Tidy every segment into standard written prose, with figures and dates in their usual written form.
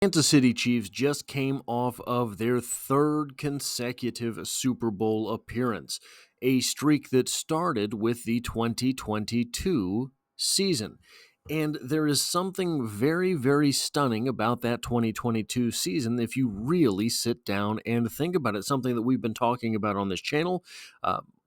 Kansas City Chiefs just came off of their third consecutive Super Bowl appearance, a streak that started with the 2022 season. And there is something very, very stunning about that 2022 season if you really sit down and think about it. Something that we've been talking about on this channel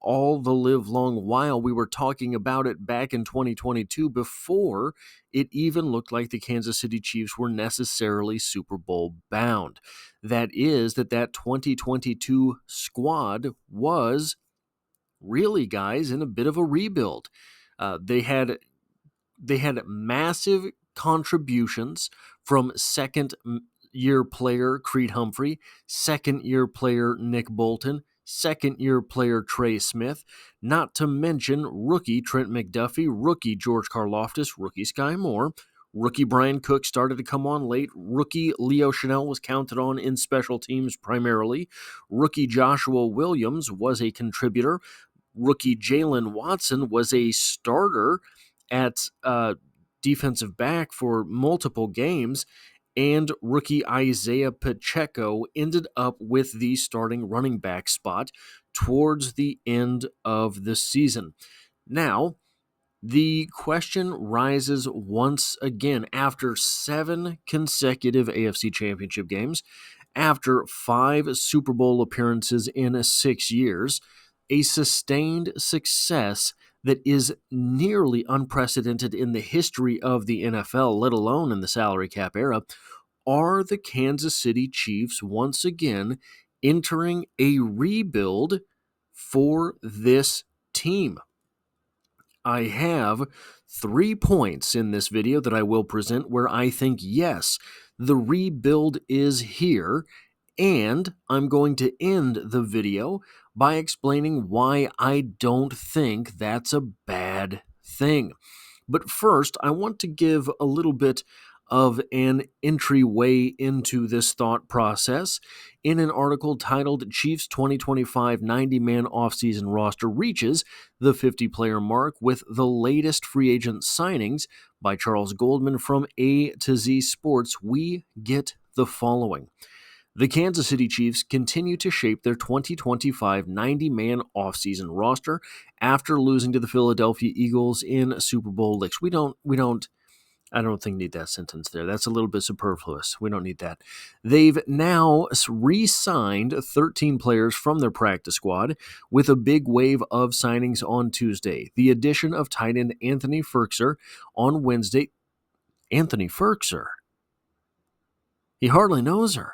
all the live long while. We were talking about it back in 2022 before it even looked like the Kansas City Chiefs were necessarily Super Bowl bound. That is that 2022 squad was really, guys, in a bit of a rebuild. They had massive contributions from second-year player Creed Humphrey, second-year player Nick Bolton, second-year player Trey Smith, not to mention rookie Trent McDuffie, rookie George Karlaftis, rookie Sky Moore, rookie Brian Cook started to come on late, rookie Leo Chanel was counted on in special teams primarily, rookie Joshua Williams was a contributor, rookie Jalen Watson was a starter at defensive back for multiple games, and rookie Isaiah Pacheco ended up with the starting running back spot towards the end of the season. Now, the question rises once again after 7 consecutive AFC Championship games, after 5 Super Bowl appearances in 6 years, a sustained success that is nearly unprecedented in the history of the NFL, let alone in the salary cap era. Are the Kansas City Chiefs once again entering a rebuild for this team? I have 3 points in this video that I will present where I think, yes, the rebuild is here, and I'm going to end the video by explaining why I don't think that's a bad thing. But first, I want to give a little bit of an entryway into this thought process in an article titled Chiefs 2025 90-man offseason roster reaches the 50-player mark with the latest free agent signings by Charles Goldman from A to Z Sports. We get the following. The Kansas City Chiefs continue to shape their 2025 90-man offseason roster after losing to the Philadelphia Eagles in Super Bowl licks. I don't think need that sentence there. That's a little bit superfluous. We don't need that. They've now re-signed 13 players from their practice squad with a big wave of signings on Tuesday. The addition of tight end Anthony Firkser on Wednesday. Anthony Firkser? He hardly knows her.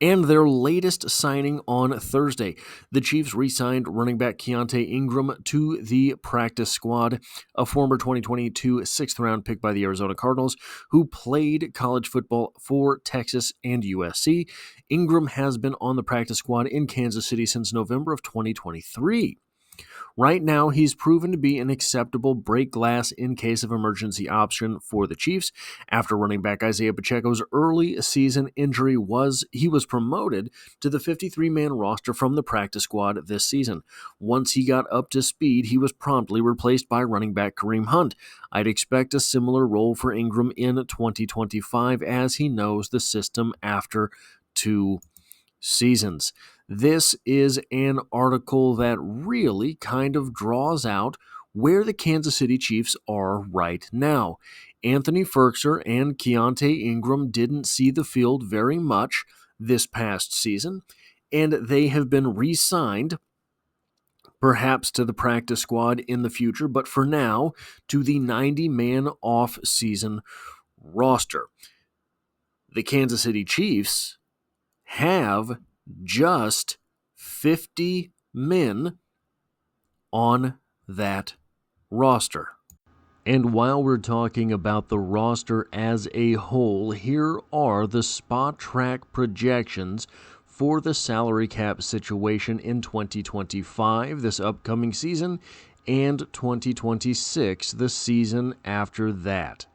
And their latest signing on Thursday. The Chiefs re-signed running back Keontae Ingram to the practice squad, a former 2022 6th-round pick by the Arizona Cardinals, who played college football for Texas and USC. Ingram has been on the practice squad in Kansas City since November of 2023. Right now, he's proven to be an acceptable break glass in case of emergency option for the Chiefs. After running back Isaiah Pacheco's early season injury he was promoted to the 53-man roster from the practice squad this season. Once he got up to speed, he was promptly replaced by running back Kareem Hunt. I'd expect a similar role for Ingram in 2025 as he knows the system after 2 seasons. This is an article that really kind of draws out where the Kansas City Chiefs are right now. Anthony Firkser and Keontae Ingram didn't see the field very much this past season, and they have been re-signed, perhaps to the practice squad in the future, but for now, to the 90-man off-season roster. The Kansas City Chiefs have just 50 men on that roster. And while we're talking about the roster as a whole, here are the spot track projections for the salary cap situation in 2025, this upcoming season, and 2026, the season after that.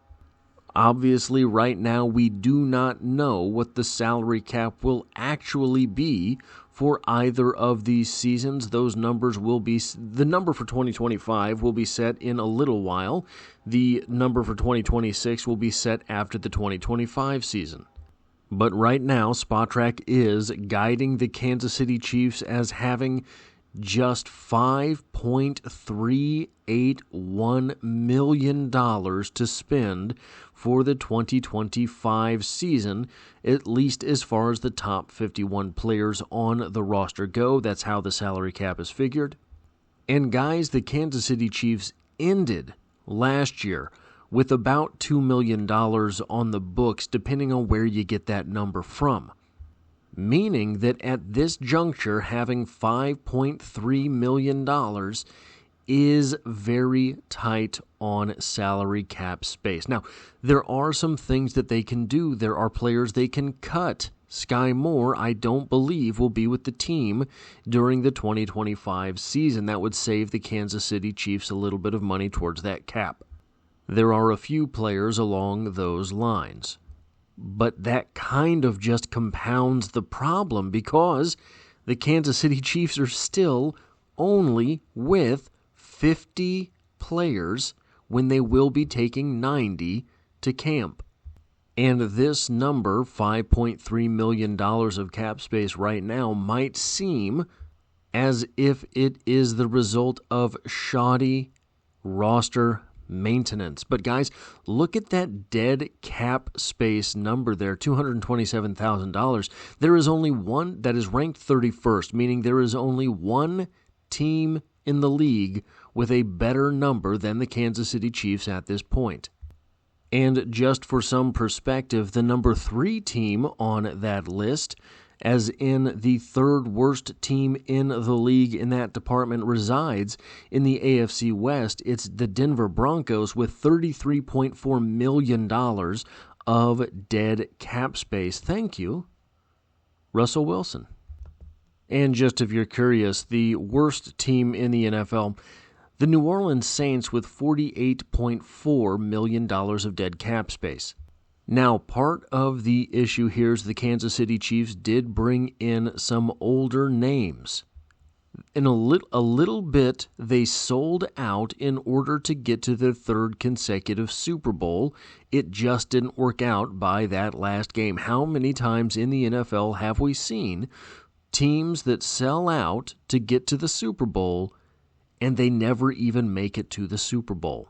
Obviously, right now, we do not know what the salary cap will actually be for either of these seasons. Those numbers will be, the number for 2025 will be set in a little while. The number for 2026 will be set after the 2025 season. But right now, Spotrac is guiding the Kansas City Chiefs as having just $5.381 million to spend for the 2025 season, at least as far as the top 51 players on the roster go. That's how the salary cap is figured. And guys, the Kansas City Chiefs ended last year with about $2 million on the books, depending on where you get that number from. Meaning that at this juncture, having $5.3 million is very tight on salary cap space. Now, there are some things that they can do. There are players they can cut. Sky Moore, I don't believe, will be with the team during the 2025 season. That would save the Kansas City Chiefs a little bit of money towards that cap. There are a few players along those lines. But that kind of just compounds the problem because the Kansas City Chiefs are still only with 50 players when they will be taking 90 to camp. And this number, $5.3 million of cap space right now, might seem as if it is the result of shoddy roster maintenance. But guys, look at that dead cap space number there, $227,000. There is only one that is ranked 31st, meaning there is only one team in the league with a better number than the Kansas City Chiefs at this point. And just for some perspective, the number 3 team on that list, as in the third worst team in the league in that department, resides in the AFC West. It's the Denver Broncos with $33.4 million of dead cap space. Thank you, Russell Wilson. And just if you're curious, the worst team in the NFL, the New Orleans Saints with $48.4 million of dead cap space. Now, part of the issue here is the Kansas City Chiefs did bring in some older names. In a little bit, they sold out in order to get to their third consecutive Super Bowl. It just didn't work out by that last game. How many times in the NFL have we seen teams that sell out to get to the Super Bowl and they never even make it to the Super Bowl?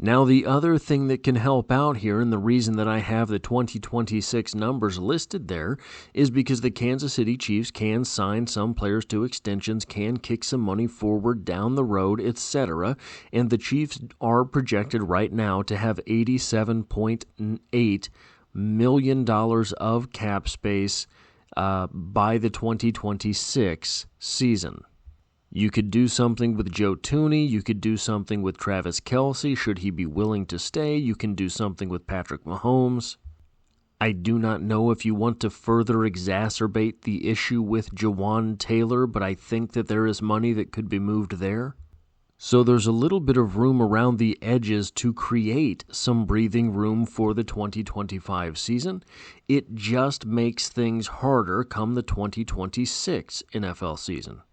Now, the other thing that can help out here, and the reason that I have the 2026 numbers listed there, is because the Kansas City Chiefs can sign some players to extensions, can kick some money forward down the road, etc., and the Chiefs are projected right now to have $87.8 million of cap space by the 2026 season. You could do something with Joe Thuney. You could do something with Travis Kelce, should he be willing to stay. You can do something with Patrick Mahomes. I do not know if you want to further exacerbate the issue with Jawan Taylor, but I think that there is money that could be moved there. So there's a little bit of room around the edges to create some breathing room for the 2025 season. It just makes things harder come the 2026 NFL season.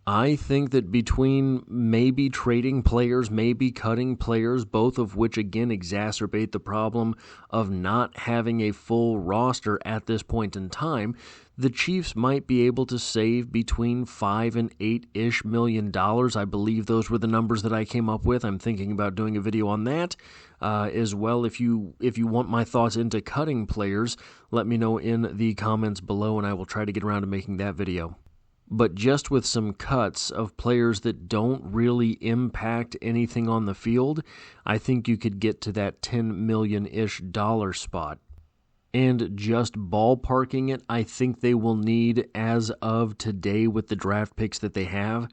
I think that between maybe trading players, maybe cutting players, both of which again exacerbate the problem of not having a full roster at this point in time, the Chiefs might be able to save between $5 and $8-ish million. I believe those were the numbers that I came up with. I'm thinking about doing a video on that as well. If you want my thoughts into cutting players, let me know in the comments below, and I will try to get around to making that video. But just with some cuts of players that don't really impact anything on the field, I think you could get to that $10 million-ish spot. And just ballparking it, I think they will need, as of today with the draft picks that they have,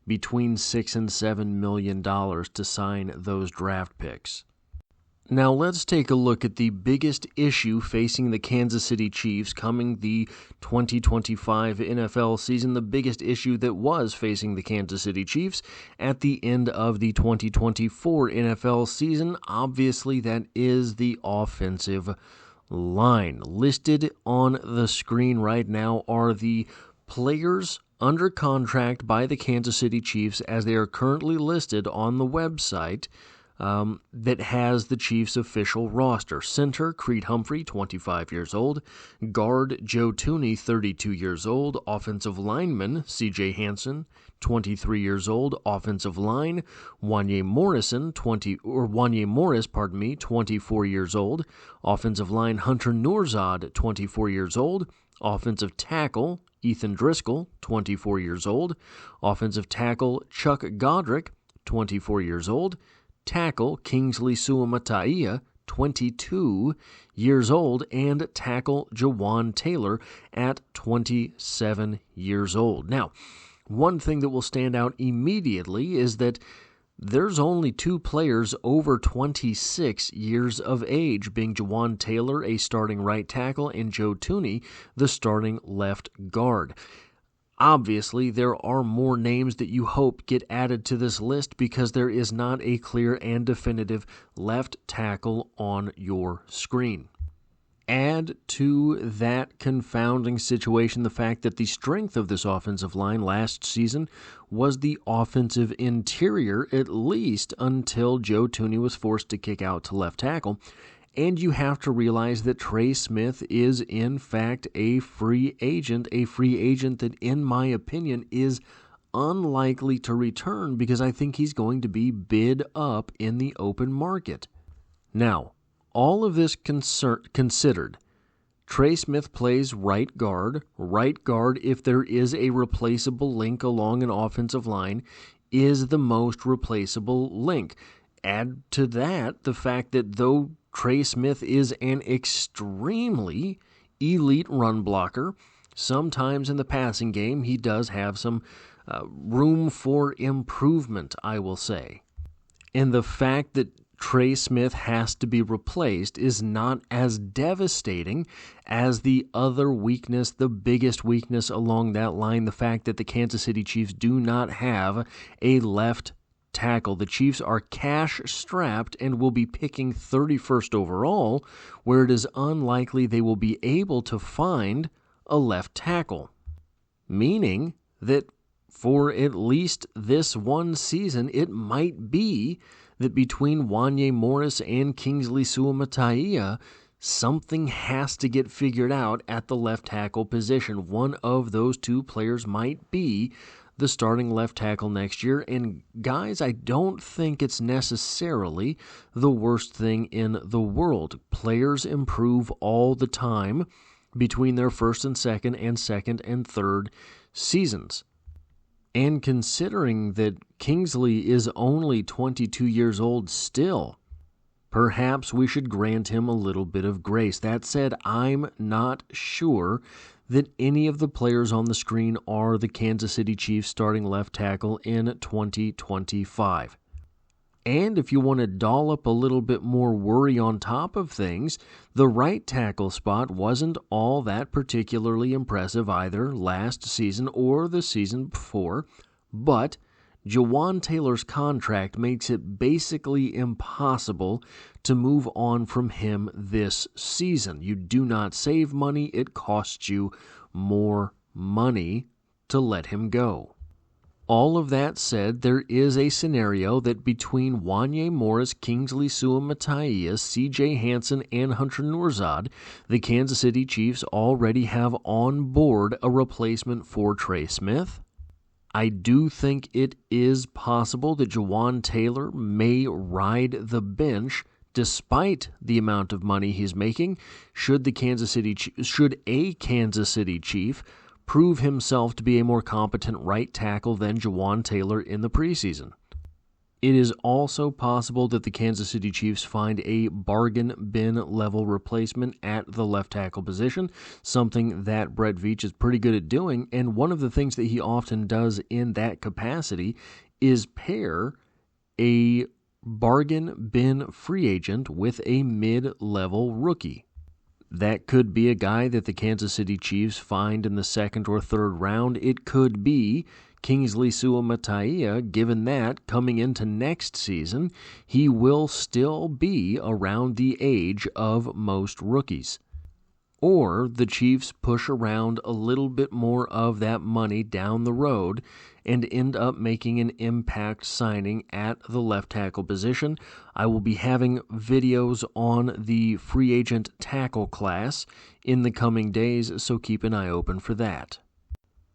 between $6 and $7 million to sign those draft picks. Now let's take a look at the biggest issue facing the Kansas City Chiefs coming the 2025 NFL season, the biggest issue that was facing the Kansas City Chiefs at the end of the 2024 NFL season. Obviously, that is the offensive line. Listed on the screen right now are the players under contract by the Kansas City Chiefs as they are currently listed on the website. that has the Chiefs' official roster. Center, Creed Humphrey, 25 years old. Guard, Joe Thuney, 32 years old. Offensive lineman, C.J. Hansen, 23 years old. Offensive line, Wanya Morris, 24 years old. Offensive line, Hunter Nourzad, 24 years old. Offensive tackle, Ethan Driscoll, 24 years old. Offensive tackle, Chuck Godric, 24 years old. Tackle, Kingsley Suamataia, 22 years old. And tackle, Jawan Taylor, at 27 years old. Now, one thing that will stand out immediately is that there's only two players over 26 years of age, being Jawan Taylor, a starting right tackle, and Joe Thuney, the starting left guard. Obviously, there are more names that you hope get added to this list because there is not a clear and definitive left tackle on your screen. Add to that confounding situation the fact that the strength of this offensive line last season was the offensive interior, at least until Joe Thuney was forced to kick out to left tackle. And you have to realize that Trey Smith is, in fact, a free agent that, in my opinion, is unlikely to return because I think he's going to be bid up in the open market. Now, all of this considered, Trey Smith plays right guard. Right guard, if there is a replaceable link along an offensive line, is the most replaceable link. Add to that the fact that though Trey Smith is an extremely elite run blocker, sometimes in the passing game he does have some room for improvement, I will say. And the fact that Trey Smith has to be replaced is not as devastating as the other weakness, the biggest weakness along that line, the fact that the Kansas City Chiefs do not have a left tackle. The Chiefs are cash-strapped and will be picking 31st overall, where it is unlikely they will be able to find a left tackle, meaning that for at least this one season, it might be that between Wanya Morris and Kingsley Suamataia, something has to get figured out at the left tackle position. One of those two players might be the starting left tackle next year. And guys, I don't think it's necessarily the worst thing in the world. Players improve all the time between their first and second and third seasons. And considering that Kingsley is only 22 years old still, perhaps we should grant him a little bit of grace. That said, I'm not sure that any of the players on the screen are the Kansas City Chiefs starting left tackle in 2025. And if you want to dollop a little bit more worry on top of things, the right tackle spot wasn't all that particularly impressive either last season or the season before, but Jawan Taylor's contract makes it basically impossible to move on from him this season. You do not save money, it costs you more money to let him go. All of that said, there is a scenario that between Wanya Morris, Kingsley Suamataia, C.J. Hansen, and Hunter Nourzad, the Kansas City Chiefs already have on board a replacement for Trey Smith. I do think it is possible that Jawan Taylor may ride the bench despite the amount of money he's making should a Kansas City Chief prove himself to be a more competent right tackle than Jawan Taylor in the preseason. It is also possible that the Kansas City Chiefs find a bargain bin level replacement at the left tackle position, something that Brett Veach is pretty good at doing, and one of the things that he often does in that capacity is pair a bargain bin free agent with a mid-level rookie. That could be a guy that the Kansas City Chiefs find in the second or third round. It could be Kingsley Suamataia, given that coming into next season, he will still be around the age of most rookies. or the Chiefs push around a little bit more of that money down the road and end up making an impact signing at the left tackle position. I will be having videos on the free agent tackle class in the coming days, so keep an eye open for that.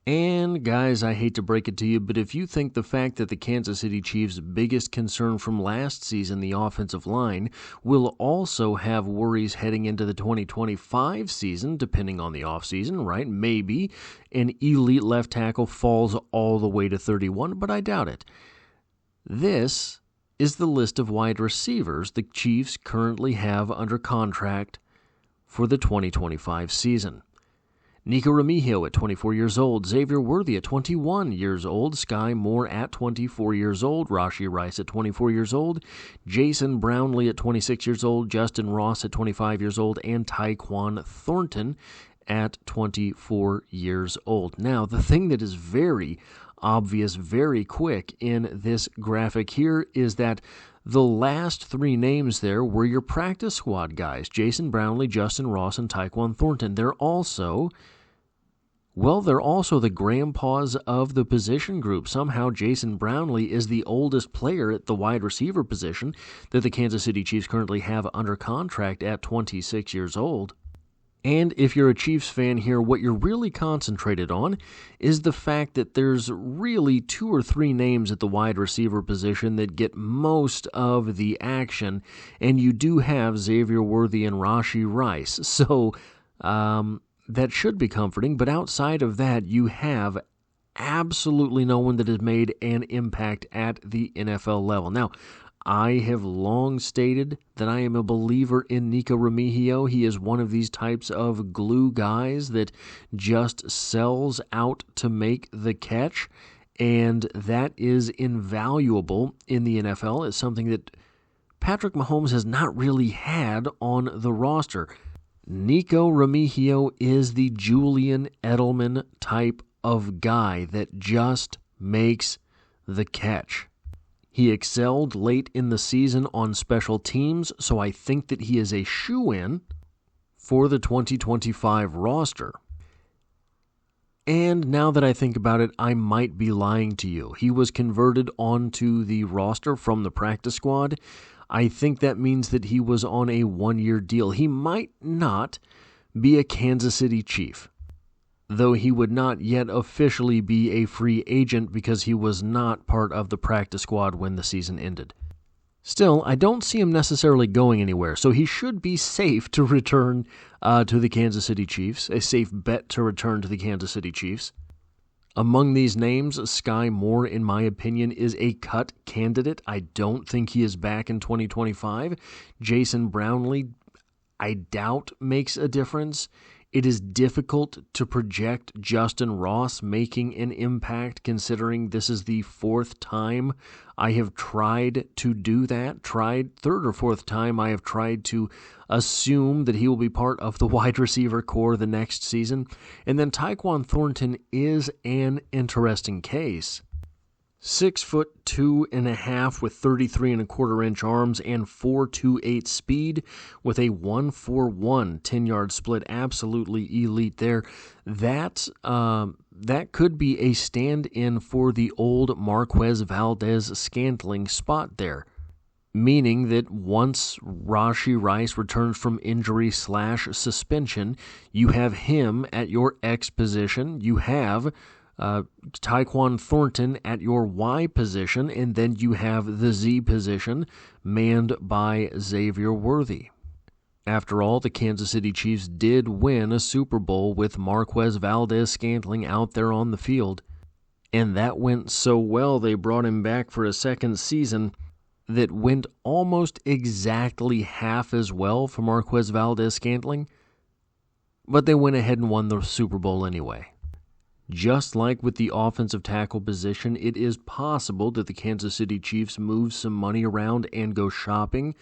And guys, I hate to break it to you, but if you think the fact that the Kansas City Chiefs' biggest concern from last season, the offensive line, will also have worries heading into the 2025 season, depending on the offseason, right? Maybe an elite left tackle falls all the way to 31, but I doubt it. This is the list of wide receivers the Chiefs currently have under contract for the 2025 season. Nico Remigio at 24 years old, Xavier Worthy at 21 years old, Sky Moore at 24 years old, Rashee Rice at 24 years old, Jason Brownlee at 26 years old, Justin Ross at 25 years old, and Tyquan Thornton at 24 years old. Now, the thing that is very obvious very quick in this graphic here is that the last three names there were your practice squad guys, Jason Brownlee, Justin Ross, and Tyquan Thornton. They're also the grandpas of the position group. Somehow Jason Brownlee is the oldest player at the wide receiver position that the Kansas City Chiefs currently have under contract at 26 years old. And if you're a Chiefs fan here, what you're really concentrated on is the fact that there's really two or three names at the wide receiver position that get most of the action, and you do have Xavier Worthy and Rashee Rice. So that should be comforting, but outside of that, you have absolutely no one that has made an impact at the NFL level. Now, I have long stated that I am a believer in Nico Remigio. He is one of these types of glue guys that just sells out to make the catch, and that is invaluable in the NFL. It's something that Patrick Mahomes has not really had on the roster. Nico Remigio is the Julian Edelman type of guy that just makes the catch. He excelled late in the season on special teams, so I think that he is a shoo-in for the 2025 roster. And now that I think about it, I might be lying to you. He was converted onto the roster from the practice squad. I think that means that he was on a one-year deal. He might not be a Kansas City Chief, though he would not yet officially be a free agent because he was not part of the practice squad when the season ended. Still, I don't see him necessarily going anywhere, so he should be safe to return to the Kansas City Chiefs, a safe bet to return to the Kansas City Chiefs. Among these names, Sky Moore, in my opinion, is a cut candidate. I don't think he is back in 2025. Jason Brownlee, I doubt makes a difference. It is difficult to project Justin Ross making an impact, considering this is the fourth time I have tried to do that. Third or fourth time I have tried to assume that he will be part of the wide receiver core the next season. And then Tyquan Thornton is an interesting case. 6'2.5" with 33 1/4 inch arms and 4.28 speed with a 1.41 10-yard split. Absolutely elite there. That could be a stand-in for the old Marquez Valdes-Scantling spot there, meaning that once Rashee Rice returns from injury/suspension, you have him at your X position. You have Tyquan Thornton at your Y position, and then you have the Z position manned by Xavier Worthy. After all, the Kansas City Chiefs did win a Super Bowl with Marquez Valdes-Scantling out there on the field, and that went so well they brought him back for a second season that went almost exactly half as well for Marquez Valdes-Scantling, but they went ahead and won the Super Bowl anyway. Just like with the offensive tackle position, it is possible that the Kansas City Chiefs move some money around and go shopping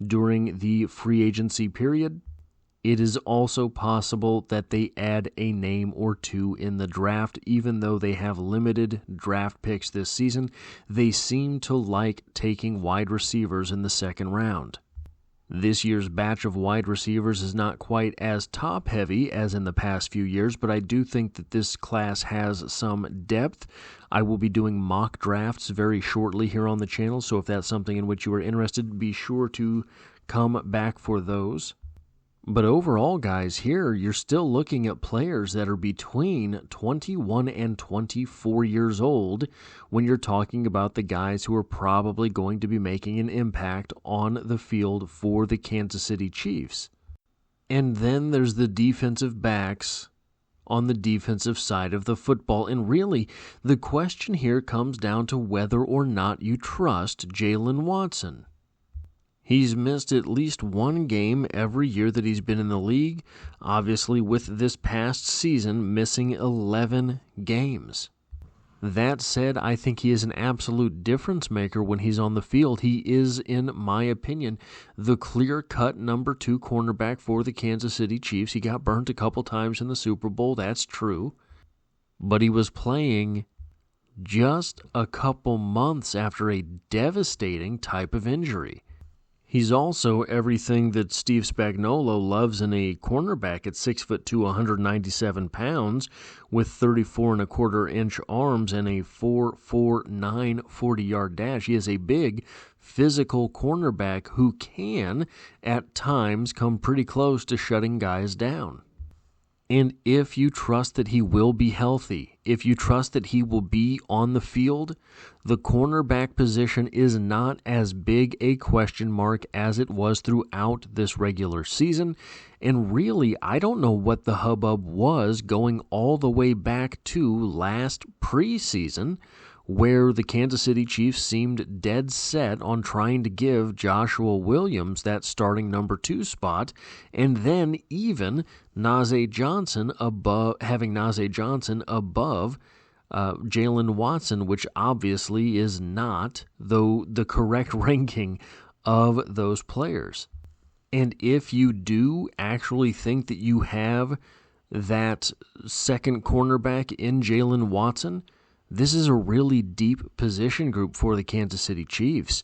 during the free agency period. It is also possible that they add a name or two in the draft. Even though they have limited draft picks this season, they seem to like taking wide receivers in the second round. This year's batch of wide receivers is not quite as top-heavy as in the past few years, but I do think that this class has some depth. I will be doing mock drafts very shortly here on the channel, so if that's something in which you are interested, be sure to come back for those. But overall, guys, here you're still looking at players that are between 21 and 24 years old when you're talking about the guys who are probably going to be making an impact on the field for the Kansas City Chiefs. And then there's the defensive backs on the defensive side of the football. And really, the question here comes down to whether or not you trust Jaylen Watson. He's missed at least one game every year that he's been in the league, obviously with this past season missing 11 games. That said, I think he is an absolute difference maker when he's on the field. He is, in my opinion, the clear-cut number 2 cornerback for the Kansas City Chiefs. He got burnt a couple times in the Super Bowl, that's true. But he was playing just a couple months after a devastating type of injury. He's also everything that Steve Spagnuolo loves in a cornerback at 6'2", 197 pounds, with 34.25-inch arms and a 4.49 40-yard dash. He is a big, physical cornerback who can, at times, come pretty close to shutting guys down. And if you trust that he will be healthy, if you trust that he will be on the field, the cornerback position is not as big a question mark as it was throughout this regular season. And really, I don't know what the hubbub was going all the way back to last preseason, where the Kansas City Chiefs seemed dead set on trying to give Joshua Williams that starting number 2 spot, and then even having Najee Johnson above Jaylen Watson, which obviously is not, though, the correct ranking of those players. And if you do actually think that you have that second cornerback in Jaylen Watson, this is a really deep position group for the Kansas City Chiefs.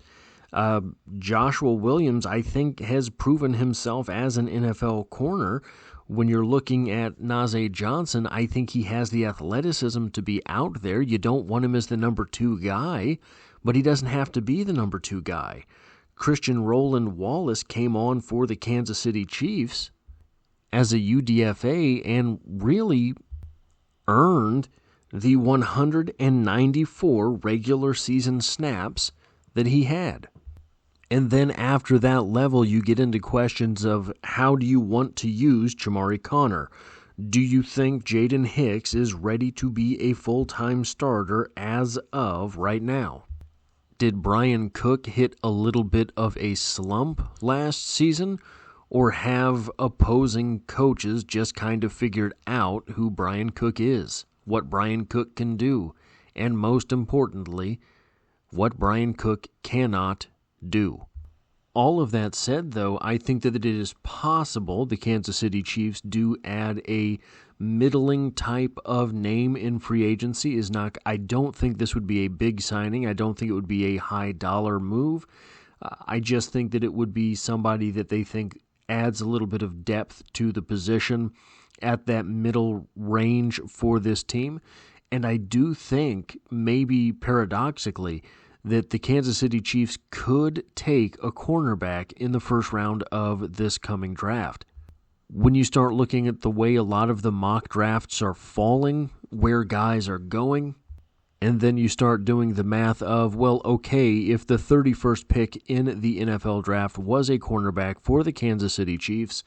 Joshua Williams, I think, has proven himself as an NFL corner. When you're looking at Najee Johnson, I think he has the athleticism to be out there. You don't want him as the number 2 guy, but he doesn't have to be the number 2 guy. Christian Roland Wallace came on for the Kansas City Chiefs as a UDFA and really earned the 194 regular season snaps that he had. And then after that level, you get into questions of how do you want to use Chamari Connor? Do you think Jaden Hicks is ready to be a full-time starter as of right now? Did Brian Cook hit a little bit of a slump last season? Or have opposing coaches just kind of figured out who Brian Cook is, what Brian Cook can do, and most importantly, what Brian Cook cannot do? All of that said, though, I think that it is possible the Kansas City Chiefs do add a middling type of name in free agency. I don't think this would be a big signing. I don't think it would be a high dollar move. I just think that it would be somebody that they think adds a little bit of depth to the position at that middle range for this team. And I do think, maybe paradoxically, that the Kansas City Chiefs could take a cornerback in the first round of this coming draft. When you start looking at the way a lot of the mock drafts are falling, where guys are going, and then you start doing the math of, well, okay, if the 31st pick in the NFL draft was a cornerback for the Kansas City Chiefs,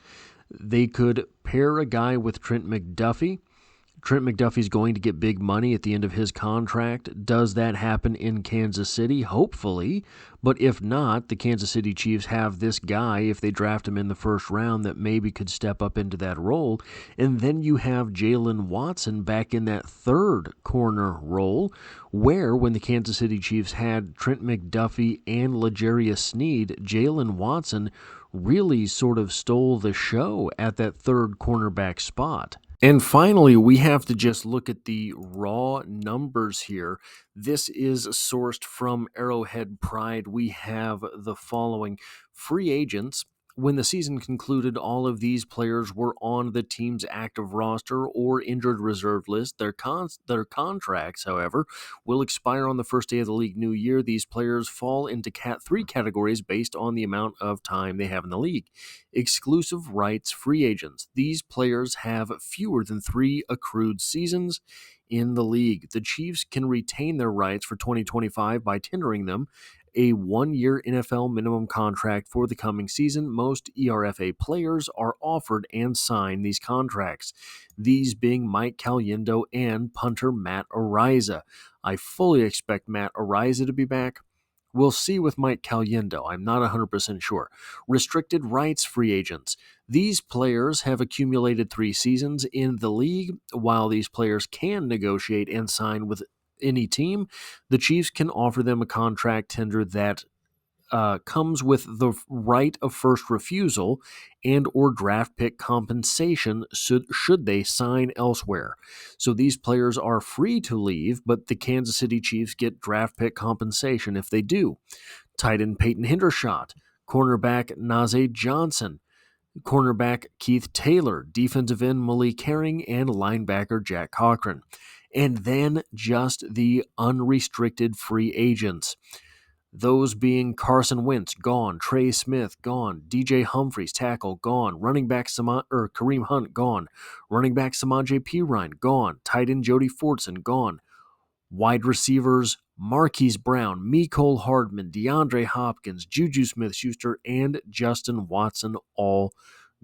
they could pair a guy with Trent McDuffie. Trent McDuffie's going to get big money at the end of his contract. Does that happen in Kansas City? Hopefully. But if not, the Kansas City Chiefs have this guy, if they draft him in the first round, that maybe could step up into that role. And then you have Jaylen Watson back in that third corner role, where when the Kansas City Chiefs had Trent McDuffie and L'Jarius Sneed, Jaylen Watson really sort of stole the show at that third cornerback spot. And finally, we have to just look at the raw numbers here. This is sourced from Arrowhead Pride. We have the following: free agents When the season concluded, all of these players were on the team's active roster or injured reserve list. Their contracts, however, will expire on the first day of the league new year. These players fall into three categories based on the amount of time they have in the league. Exclusive rights free agents. These players have fewer than 3 accrued seasons in the league. The Chiefs can retain their rights for 2025 by tendering them a 1-year NFL minimum contract for the coming season. Most ERFA players are offered and sign these contracts, these being Mike Caliendo and punter Matt Araiza. I fully expect Matt Araiza to be back. We'll see with Mike Caliendo. I'm not 100% sure. Restricted rights free agents. These players have accumulated 3 seasons in the league. While these players can negotiate and sign with any team, the Chiefs can offer them a contract tender that comes with the right of first refusal and or draft pick compensation should they sign elsewhere. So these players are free to leave, but the Kansas City Chiefs get draft pick compensation if they do. Tight end Peyton Hendershot, cornerback Najee Johnson, cornerback Keith Taylor, defensive end Malik Herring, and linebacker Jack Cochran. And then just the unrestricted free agents. Those being Carson Wentz, gone. Trey Smith, gone. DJ Humphries, tackle, gone. Running back Kareem Hunt, gone. Running back Samaje Perine, gone. Tight end Jody Fortson, gone. Wide receivers Marquise Brown, Mecole Hardman, DeAndre Hopkins, Juju Smith-Schuster, and Justin Watson all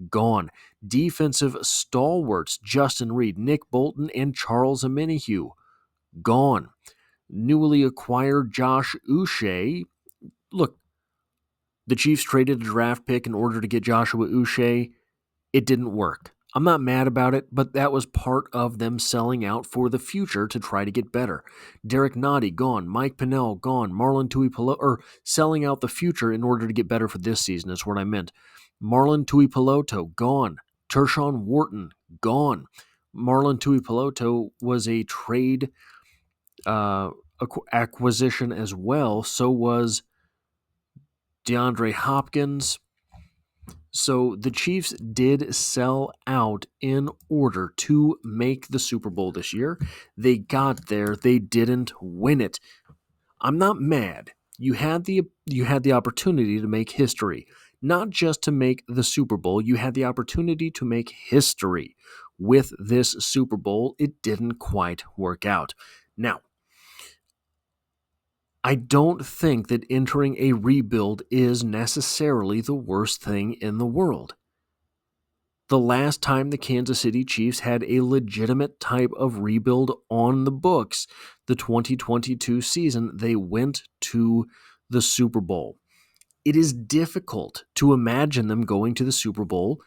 gone. Defensive stalwarts Justin Reed, Nick Bolton, and Charles Omenihu gone. Newly acquired Josh Uche. Look, the Chiefs traded a draft pick in order to get Joshua Uche. It didn't work. I'm not mad about it, but that was part of them selling out for the future to try to get better. Derek Nottie, gone. Mike Pennell, gone. Marlon Tuipulotu, selling out the future in order to get better for this season is what I meant. Marlon Tuipulotu, gone. Tershawn Wharton, gone. Marlon Tuipulotu was a trade acquisition as well. So was DeAndre Hopkins. So the Chiefs did sell out in order to make the Super Bowl this year. They got there. They didn't win it. I'm not mad. You had the opportunity to make history. Not just to make the Super Bowl, you had the opportunity to make history with this Super Bowl. It didn't quite work out. Now, I don't think that entering a rebuild is necessarily the worst thing in the world. The last time the Kansas City Chiefs had a legitimate type of rebuild on the books, the 2022 season, they went to the Super Bowl. It is difficult to imagine them going to the Super Bowl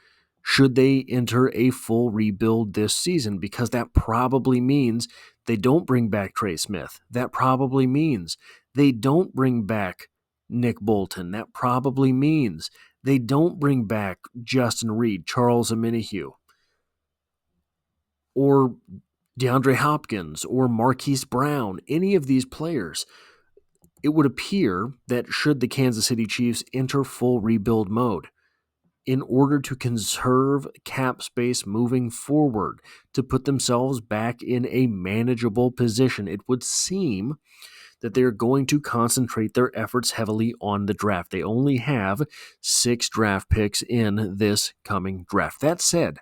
should they enter a full rebuild this season, because that probably means they don't bring back Trey Smith. That probably means they don't bring back Nick Bolton. That probably means they don't bring back Justin Reed, Charles Omenihu, or DeAndre Hopkins, or Marquise Brown, any of these players. It would appear that should the Kansas City Chiefs enter full rebuild mode, in order to conserve cap space moving forward, to put themselves back in a manageable position, it would seem that they're going to concentrate their efforts heavily on the draft. They only have 6 draft picks in this coming draft. That said,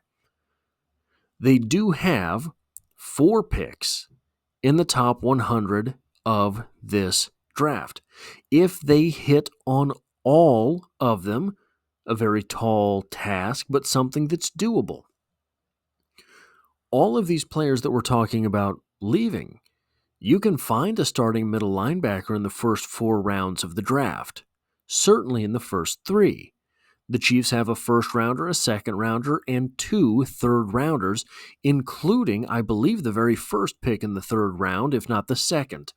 they do have 4 picks in the top 100 of this draft. If they hit on all of them, a very tall task, but something that's doable. All of these players that we're talking about leaving, you can find a starting middle linebacker in the first 4 rounds of the draft, certainly in the first 3. The Chiefs have a first rounder, a second rounder, and 2 third rounders, including, I believe, the very first pick in the third round, if not the second.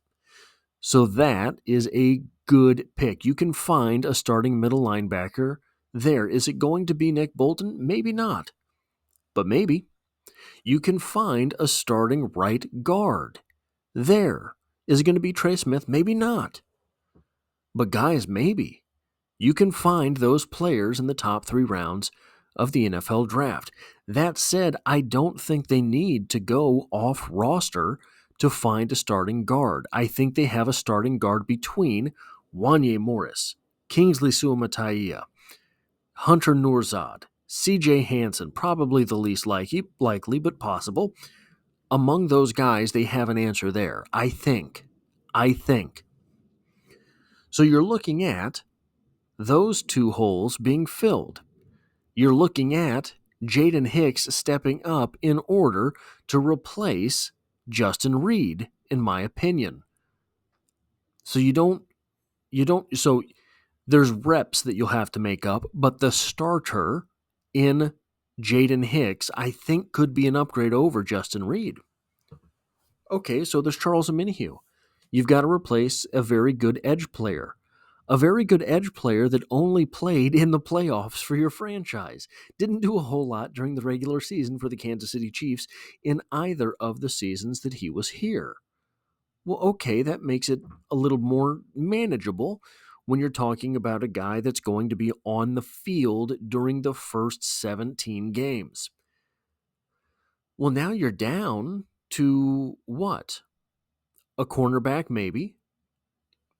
So that is a good pick. You can find a starting middle linebacker there. Is it going to be Nick Bolton? Maybe not, but maybe. You can find a starting right guard there. Is it going to be Trey Smith? Maybe not. But guys, maybe. You can find those players in the top 3 rounds of the NFL draft. That said, I don't think they need to go off roster to find a starting guard. I think they have a starting guard between Wanye Morris, Kingsley Suamataia, Hunter Nourzad, CJ Hansen, probably the least likely, but possible. Among those guys, they have an answer there, I think. So you're looking at those 2 holes being filled. You're looking at Jaden Hicks stepping up in order to replace Justin Reed, in my opinion. So so there's reps that you'll have to make up, but the starter in Jaden Hicks, I think, could be an upgrade over Justin Reed. Okay, so there's Charles Omenihu. You've got to replace a very good edge player. A very good edge player that only played in the playoffs for your franchise. Didn't do a whole lot during the regular season for the Kansas City Chiefs in either of the seasons that he was here. Well, okay, that makes it a little more manageable when you're talking about a guy that's going to be on the field during the first 17 games. Well, now you're down to what? A cornerback, maybe.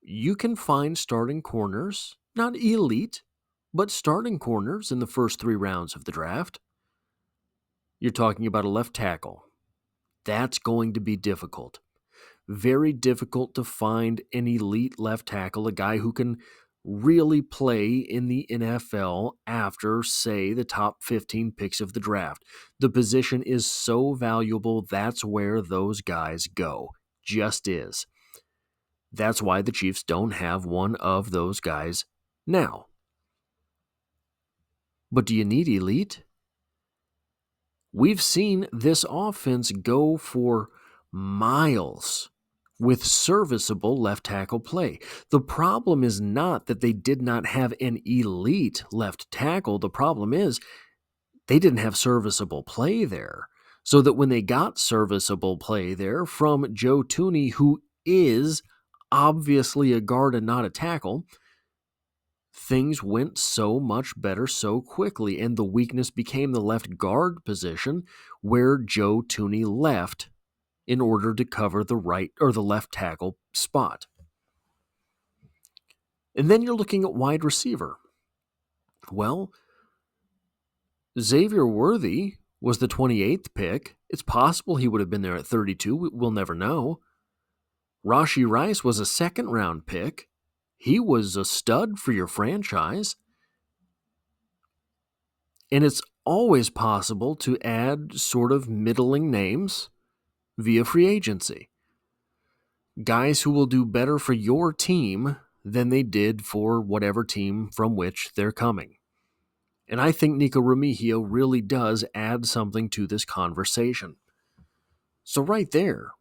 You can find starting corners, not elite, but starting corners in the first 3 rounds of the draft. You're talking about a left tackle. That's going to be difficult. Very difficult to find an elite left tackle, a guy who can really play in the NFL after, say, the top 15 picks of the draft. The position is so valuable, that's where those guys go. Just is. That's why the Chiefs don't have one of those guys now. But do you need elite? We've seen this offense go for miles with serviceable left tackle play. The problem is not that they did not have an elite left tackle. The problem is they didn't have serviceable play there. So that when they got serviceable play there from Joe Thuney, who is obviously a guard and not a tackle, things went so much better so quickly, and the weakness became the left guard position where Joe Thuney left in order to cover the right or the left tackle spot. And then you're looking at wide receiver. Well, Xavier Worthy was the 28th pick. It's possible he would have been there at 32. We'll never know. Rashee Rice was a 2nd-round pick. He was a stud for your franchise. And it's always possible to add sort of middling names via free agency. Guys who will do better for your team than they did for whatever team from which they're coming. And I think Nico Remigio really does add something to this conversation. So right there,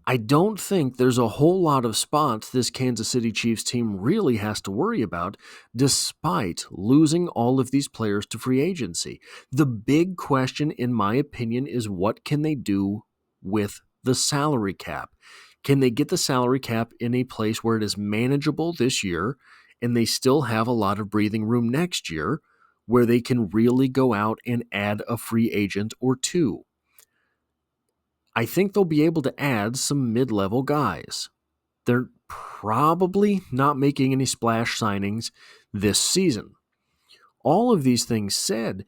I don't think there's a whole lot of spots this Kansas City Chiefs team really has to worry about, despite losing all of these players to free agency. The big question, in my opinion, is what can they do with the salary cap? Can they get the salary cap in a place where it is manageable this year, and they still have a lot of breathing room next year, where they can really go out and add a free agent or two? I think they'll be able to add some mid-level guys. They're probably not making any splash signings this season. All of these things said,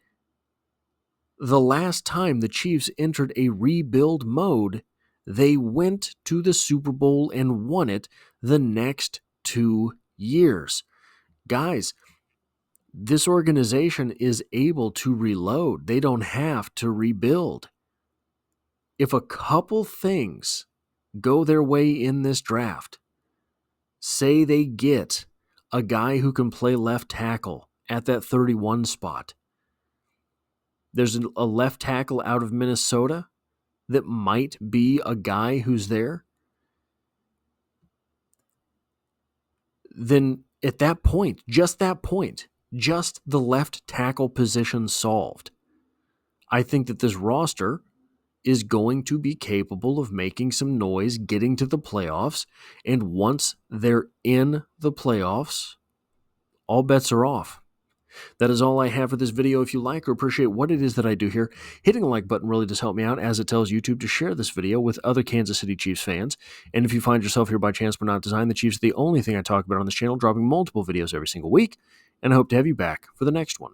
the last time the Chiefs entered a rebuild mode, they went to the Super Bowl and won it the next 2 years. Guys, this organization is able to reload. They don't have to rebuild. If a couple things go their way in this draft, say they get a guy who can play left tackle at that 31 spot. There's a left tackle out of Minnesota that might be a guy who's there. Then at that point, just the left tackle position solved. I think that this roster is going to be capable of making some noise, getting to the playoffs, and once they're in the playoffs, all bets are off. That is all I have for this video. If you like or appreciate what it is that I do here, hitting the like button really does help me out, as it tells YouTube to share this video with other Kansas City Chiefs fans. And if you find yourself here by chance but not design, the Chiefs are the only thing I talk about on this channel, dropping multiple videos every single week, and I hope to have you back for the next one.